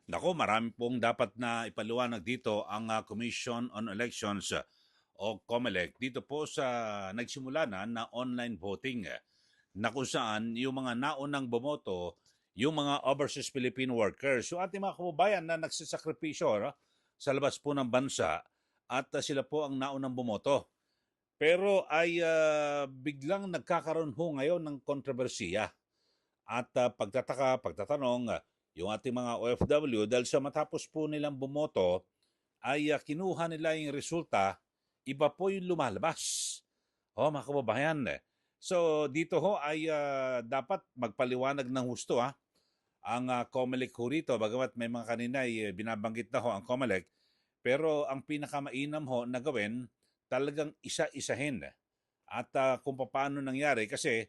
Nako, marami pong dapat na ipaliwanag dito ang Commission on Elections o COMELEC dito po sa nagsimula na online voting na kung saan yung mga naunang bumoto, yung mga overseas Philippine workers, yung ating mga kababayan na nagsisakripisyo sa labas po ng bansa at sila po ang naunang bumoto. Pero ay biglang nagkakaroon ho ngayon ng kontrobersiya at pagtatanong, yung ating mga OFW dahil sa matapos po nilang bumoto ay kinuha nila yung resulta, iba po yung lumalabas. Mga kababayan. So dito ho ay dapat magpaliwanag ng husto ang COMELEC ho rito, bagamat may mga kanina ay binabanggit na ho ang COMELEC, pero ang pinakamainam ho na gawin, talagang isa-isahin. At kung paano nangyari, kasi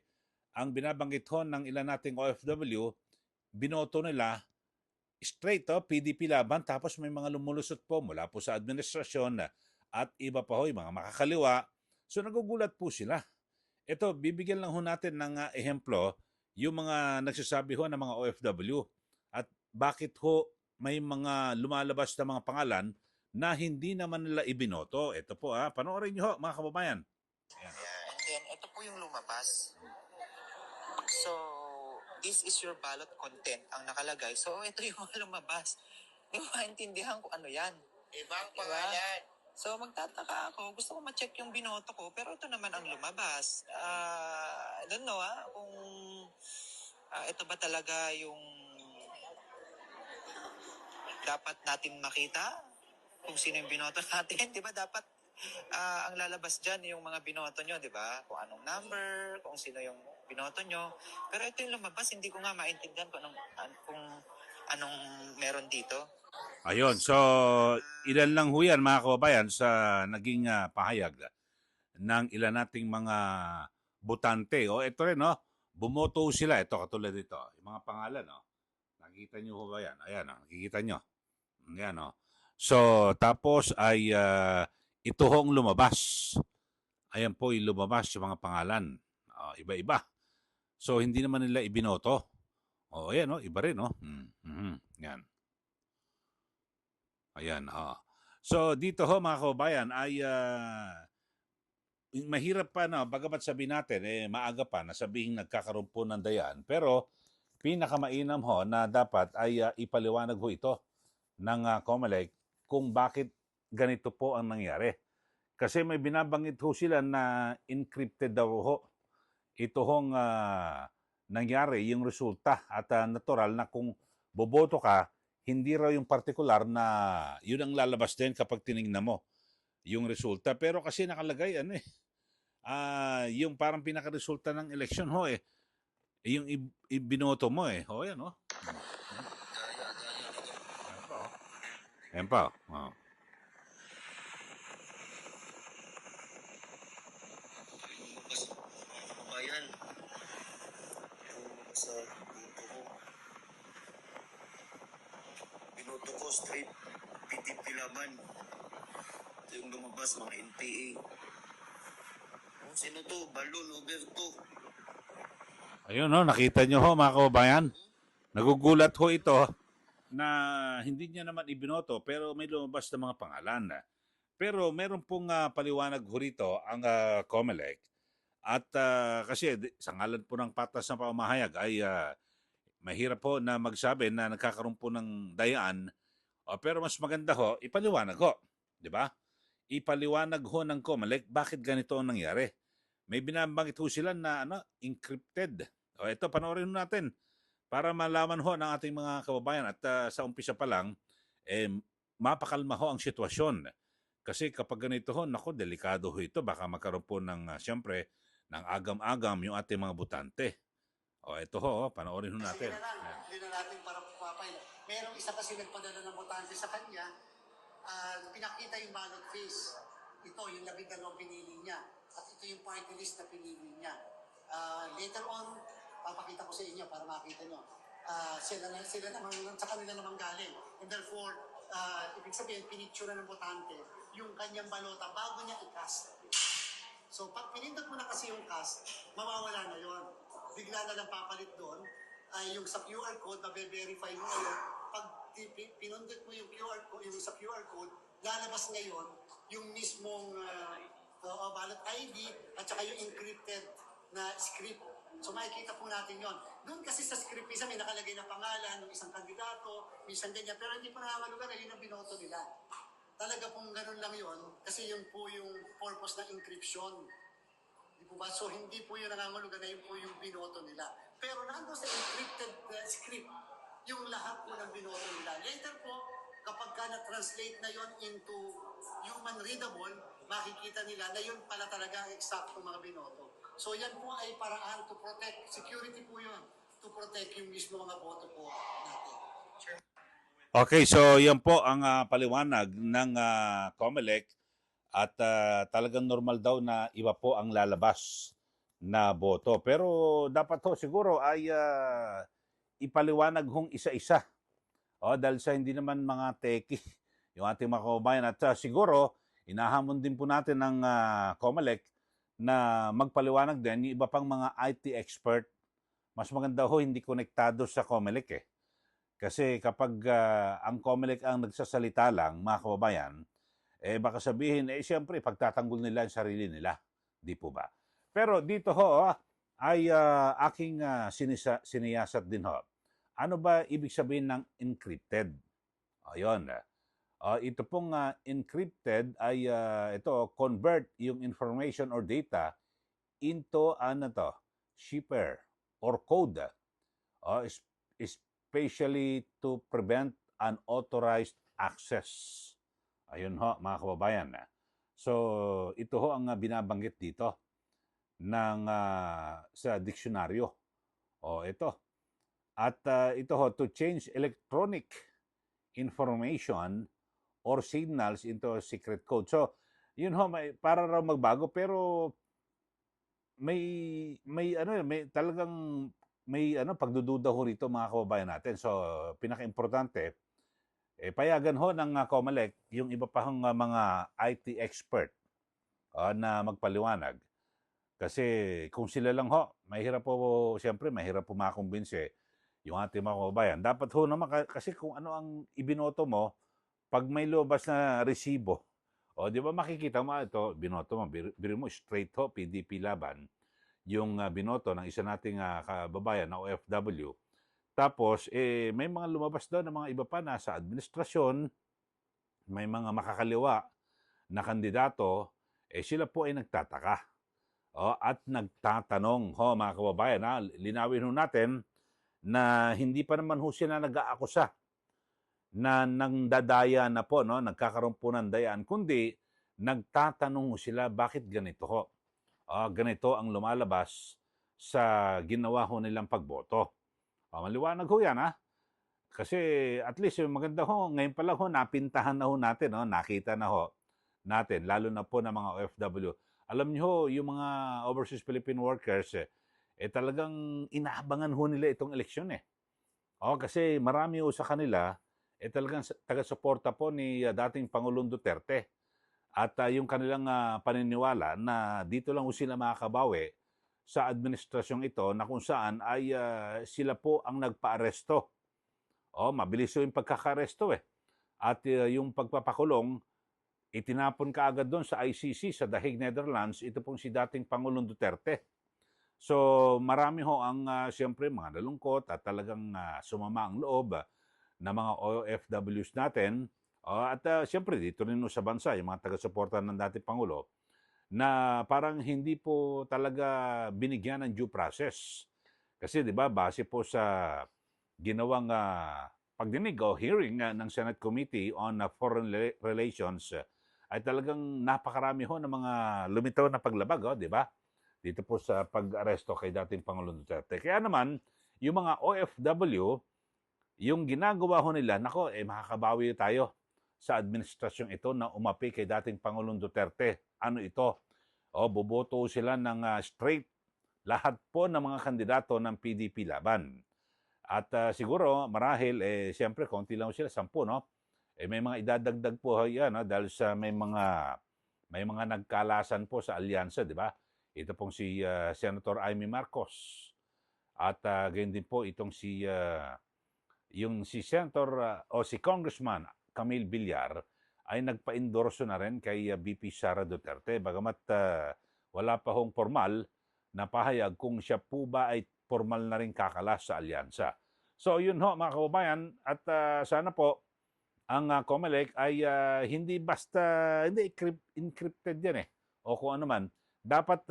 ang binabanggit ho ng ilan nating OFW, binoto nila straight PDP laban, tapos may mga lumulusot po mula po sa administrasyon at iba pa ho, yung mga makakaliwa. So nagugulat po sila. Ito, bibigyan lang ho natin ng ehemplo yung mga nagsasabi ho ng mga OFW at bakit ho may mga lumalabas na mga pangalan na hindi naman nila ibinoto. Ito po panoorin niyo ho mga kababayan. Ayan. And then, ito po yung lumabas. So, this is your ballot content ang nakalagay. So, ito yung lumabas. Hindi ko maintindihan kung ano yan. Ibang pangalan. So, magtataka ako. Gusto ko ma-check yung binoto ko, pero ito naman ang lumabas. I don't know kung ito ba talaga yung dapat natin makita? Kung sino yung binoto natin, di ba dapat ang lalabas dyan yung mga binoto nyo, di ba? Kung anong number, kung sino yung binoto nyo. Pero ito yung lumabas, hindi ko nga maintindihan kung anong meron dito. Ayun, so ilan lang ho yan mga kababayan sa naging pahayag ng ilan nating mga botante. O ito rin, no? Bumoto sila. Ito, katulad dito. Yung mga pangalan, no? Nakikita nyo ho ba yan? Ayan, nakikita nyo. Ayan, no? So, tapos ay ito hong lumabas. Ayan po yung lumabas yung mga pangalan. Iba-iba. So, hindi naman nila ibinoto. Ayan, no? Iba rin, no? Yan. Ayan, So, dito ho, mga kababayan, ay mahirap pa na, bagamat sabihin natin, maaga pa na sabihin nagkakaroon po ng dayaan. Pero, pinakamainam ho na dapat ay ipaliwanag ho ito ng COMELEC kung bakit ganito po ang nangyari. Kasi may binabanggit ho sila na encrypted daw ho. Ito hong nangyari, yung resulta. At natural na kung boboto ka, hindi raw yung partikular na yun ang lalabas din kapag tinignan mo yung resulta. Pero kasi nakalagay, yung parang pinaka-resulta ng eleksyon ho yung ibinoto mo yan Ayan pa Ayan. Sa binoto ko straight PDP laban. Ito yung lumabas mga NPA. Sino to? Balon Roberto. Ayun nakita nyo ho mga kababayan. Nagugulat ho ito na hindi niya naman ibinoto pero may lumabas na mga pangalan. Pero meron pong paliwanag ho rito ang COMELEC at kasi sa ngalan po ng patas na pamahayag ay mahirap po na magsabi na nagkakaroon po ng dayaan. Pero mas maganda ho, ipaliwanag ho. Di ba? Ipaliwanag ho ng COMELEC bakit ganito ang nangyari. May binabanggit ho sila na encrypted. Ito, panoorin natin para malaman ho ng ating mga kababayan at sa umpisa pa lang, mapakalma ho ang sitwasyon. Kasi kapag ganito ho, nako, delikado ho ito. Baka magkaroon po ng, siyempre, ng agam-agam yung ating mga butante. Ito ho, panoorin ho natin. Hindi na natin para papay. Merong isa kasi nagpadala ng botante sa kanya, pinakita yung ballot face. Ito, yung 12 pinili niya. At ito yung party list na pinili niya. Later on, papakita ko sa inyo para makita nyo. Sila naman, sa kanila naman galing. And therefore, ibig sabihin, pinicture ng botante yung kanyang balota bago niya i-cast. So, pag pinindot mo na kasi yung cast, mawawala na yon. Bigla na lang papalit doon ay yung sa QR code na verify mo ngayon. Pag pinundot mo yung QR code, yung sa QR code, lalabas ngayon yung mismong ballot ID at saka yung encrypted na script. So makikita po natin yon. Doon kasi sa script, minsan may nakalagay na pangalan ng isang kandidato, minsan ganyan, pero hindi po nangangulugan na yun ang binoto nila. Talaga pong ganun lang yon kasi yun po yung purpose ng encryption. Di po ba? So hindi po yun nangangulugan na yun po yung binoto nila. Pero nandun sa encrypted script, yung lahat po ng binoto nila. Later po, kapag ka na-translate na yon into human readable, makikita nila na yun pala talaga ang eksakto mga binoto. So yan po ay paraan to protect, security po yun, to protect yung mismo mga boto po natin. Okay, so yan po ang paliwanag ng COMELEC at talagang normal daw na iba po ang lalabas na boto. Pero dapat ho siguro ay ipaliwanag hong isa-isa. Dahil sa hindi naman mga teki yung ating mga kababayan. At siguro, inahamon din po natin ng COMELEC na magpaliwanag din yung iba pang mga IT expert. Mas maganda ho hindi konektado sa COMELEC eh. Kasi kapag ang COMELEC ang nagsasalita lang, mga kababayan, baka sabihin, siyempre, pagtatanggol nila ang sarili nila. Di po ba? Pero dito ho, ay aking siniyasat din ho. Ano ba ibig sabihin ng encrypted? Ayun. Ito pong encrypted ay ito, convert yung information or data into shipper or code. Especially to prevent unauthorized access. Ayun ho, mga kababayan. So, ito ho ang binabanggit dito ng sa diksyonaryo. Ito. At ito ho, to change electronic information or signals into a secret code. So, yun ho, para raw magbago, pero may talagang may pagdududa ho rito mga kababayan natin. So, pinaka-importante, payagan ho ng COMELEC yung iba pa hong mga IT expert na magpaliwanag. Kasi kung sila lang ho, mahirap po makumbinse yung ating mga kababayan. Dapat ho naman, kasi kung ano ang ibinoto mo, pag may lobas na resibo, di ba makikita mo ito, binoto mo, biro mo straight ho, PDP laban, yung binoto ng isa nating kababayan na OFW. Tapos, may mga lumabas daw ng mga iba pa na sa administrasyon, may mga makakaliwa na kandidato, sila po ay nagtataka. At nagtatanong, mga kababayan, linawin ho natin na hindi pa naman ho sila nag-aakusa na nangdadaya na po, nagkakaroon po ng dayaan, kundi nagtatanong ho sila bakit ganito ho. Ganito ang lumalabas sa ginawa ho nilang pagboto. Maliwanag ho yan, Kasi at least yung maganda ho, ngayon pa lang ho, napintahan na ho natin, nakita na ho natin, lalo na po ng mga OFW. Alam niyo ho, yung mga overseas Philippine workers, talagang inaabangan ho nila itong eleksyon eh. Kasi marami ho sa kanila, talagang taga-suporta po ni dating Pangulong Duterte. At yung kanilang paniniwala na dito lang ho sila makakabawi sa administrasyong ito na kung saan ay sila po ang nagpa-aresto. Mabilis yung pagkaka-aresto eh. At yung pagpapakulong, itinapon ka agad doon sa ICC sa The Hague, Netherlands, ito pong si dating Pangulong Duterte. So marami ho ang siyempre mga nalungkot at talagang sumama ang loob ng mga OFWs natin. At siyempre dito rin sa bansa, yung mga taga-suporta ng dating Pangulo, na parang hindi po talaga binigyan ng due process. Kasi di ba base po sa ginawang pagdinig o hearing ng Senate Committee on Foreign Relations, ay talagang napakarami ho ng mga lumitaw na paglabag, di ba? Dito po sa pag-aresto kay dating Pangulong Duterte. Kaya naman, yung mga OFW, yung ginagawa ho nila, makakabawi tayo sa administrasyong ito na umapi kay dating Pangulong Duterte. Ano ito? Boboto sila ng straight lahat po ng mga kandidato ng PDP laban. At siguro, marahil, siyempre, konti lang sila, 10, no? May mga idadagdag po yan, dahil sa may mga nagkalasan po sa alyansa, di ba? Ito pong si Senator Amy Marcos. At gayon din po itong si yung si Senator o si Congressman Camille Villar ay nagpa-endorso na rin kay VP Sara Duterte. Bagamat wala pa hong formal na pahayag kung siya po ba ay formal na rin kakalas sa alyansa. So yun ho mga kababayan, at sana po ang COMELEC ay hindi basta, hindi encrypted yan o kung ano man. Dapat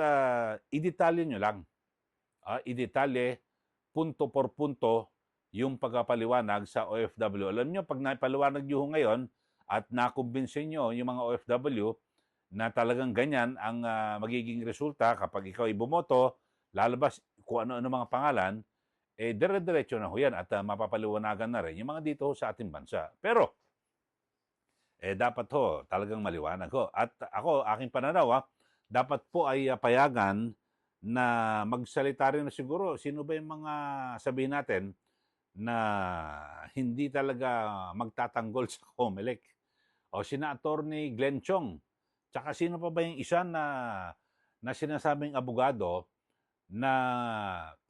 idetalye nyo lang. Idetalye, punto por punto, yung pagpapaliwanag sa OFW. Alam nyo, pag napaliwanag nyo ngayon at nakumbinsin nyo yung mga OFW na talagang ganyan ang magiging resulta kapag ikaw ay bumoto, lalabas kung ano-ano mga pangalan, dire-diretso na ho yan at mapapaliwanagan na rin yung mga dito sa ating bansa. Pero, dapat ho, talagang maliwanag ho. At ako, aking pananaw, dapat po ay payagan na magsalita rin na siguro sino ba yung mga sabihin natin na hindi talaga magtatanggol sa COMELEC. O sina Attorney Glenn Chong. Tsaka sino pa ba yung isa na sinasabing abogado na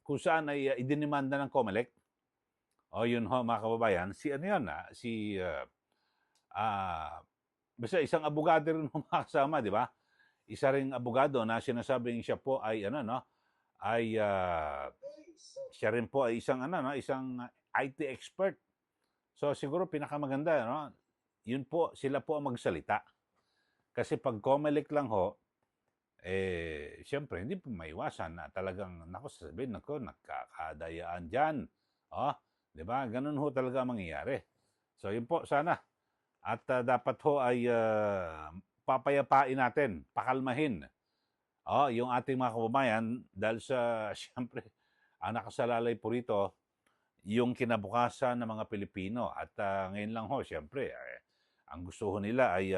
kung saan ay idinimanda ng COMELEC? O yun ho mga kababayan, si ano yan basta isang abogado rin mga kasama, di ba? Isa ring abogado na sinasabing siya po ay siya rin po ay isang IT expert. So siguro pinakamaganda yun po, sila po ang magsalita. Kasi pag COMELEC lang ho, siyempre hindi po maiwasan na talagang sasabihin nagkakadayaan diyan. Di ba? Ganun ho talaga mangyayari. So yun po sana. At dapat ho ay papayapain natin, pakalmahin yung ating mga kababayan dahil sa, siyempre, ang nakasalalay po rito, yung kinabukasan ng mga Pilipino. At ngayon lang ho, siyempre, ang gusto ho nila ay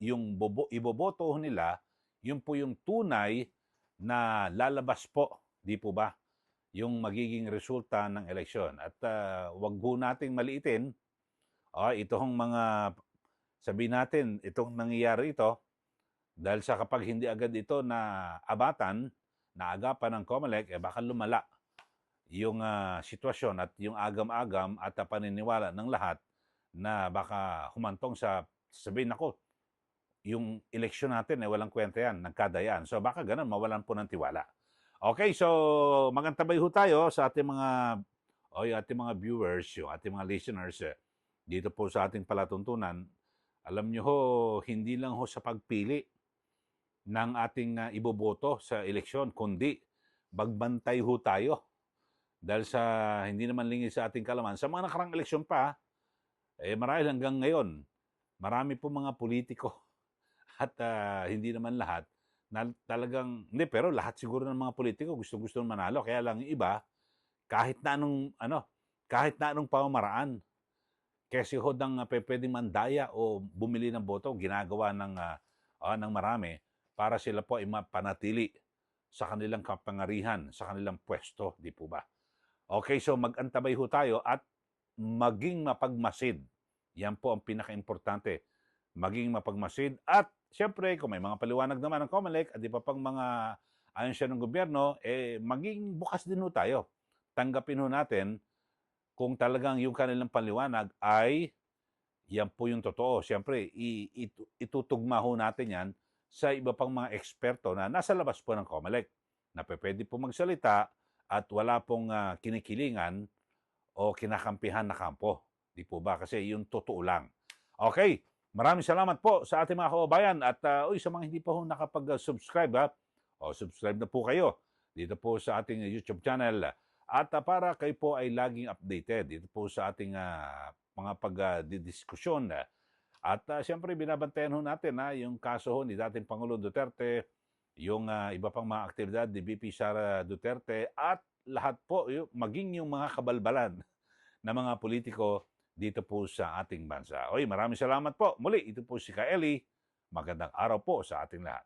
yung iboboto ho nila, yun po yung tunay na lalabas po, di po ba, yung magiging resulta ng eleksyon. At wag ho nating maliitin, ito hong mga, sabihin natin, itong nangyayari ito, dahil sa kapag hindi agad ito na agapan ng COMELEC, baka lumala yung sitwasyon at yung agam-agam at paniniwala ng lahat na baka humantong sa sabihin yung eleksyon natin walang kwenta yan, nagkadayaan. So baka ganun, mawalan po ng tiwala. Okay, so magantabay ho tayo sa ating mga viewers, yung ating mga listeners dito po sa ating palatuntunan. Alam nyo ho, hindi lang ho sa pagpili ng ating iboboto sa eleksyon, kundi magbantay ho tayo. Dahil sa hindi naman lingid sa ating kalaman, sa mga nakarang eleksyon pa, marahil hanggang ngayon, marami po mga politiko at hindi naman lahat, na talagang, hindi, pero lahat siguro ng mga politiko gusto manalo. Kaya lang yung iba, kahit na anong pamamaraan, kasi ho ng pwedeng mandaya o bumili ng boto, ginagawa ng marami para sila po ay mapanatili sa kanilang kapangarihan, sa kanilang pwesto, di po ba? Okay, so mag-antabay ho tayo at maging mapagmasid. Yan po ang pinaka-importante. Maging mapagmasid at siyempre, kung may mga paliwanag naman ng COMELEC at di pa pang mga ahensya ng gobyerno, maging bukas din ho tayo. Tanggapin ho natin kung talagang yung kanilang paliwanag ay yan po yung totoo. Siyempre, itutugma ho natin yan sa iba pang mga eksperto na nasa labas po ng COMELEC na pwede po magsalita at wala pong kinikilingan o kinakampihan na kampo. Di po ba? Kasi yung totoo lang. Okay, maraming salamat po sa ating mga kababayan at sa mga hindi pa ho nakapag-subscribe subscribe na po kayo dito po sa ating YouTube channel at para kayo po ay laging updated dito po sa ating mga pagdidiskusyon. At siyempre binabantayan ho natin yung kaso ho ni dating Pangulong Duterte, yung iba pang mga aktibidad ni VP Sara Duterte at lahat po, maging yung mga kabalbalan na mga politiko dito po sa ating bansa. Maraming salamat po. Muli, ito po si Kaeli. Magandang araw po sa ating lahat.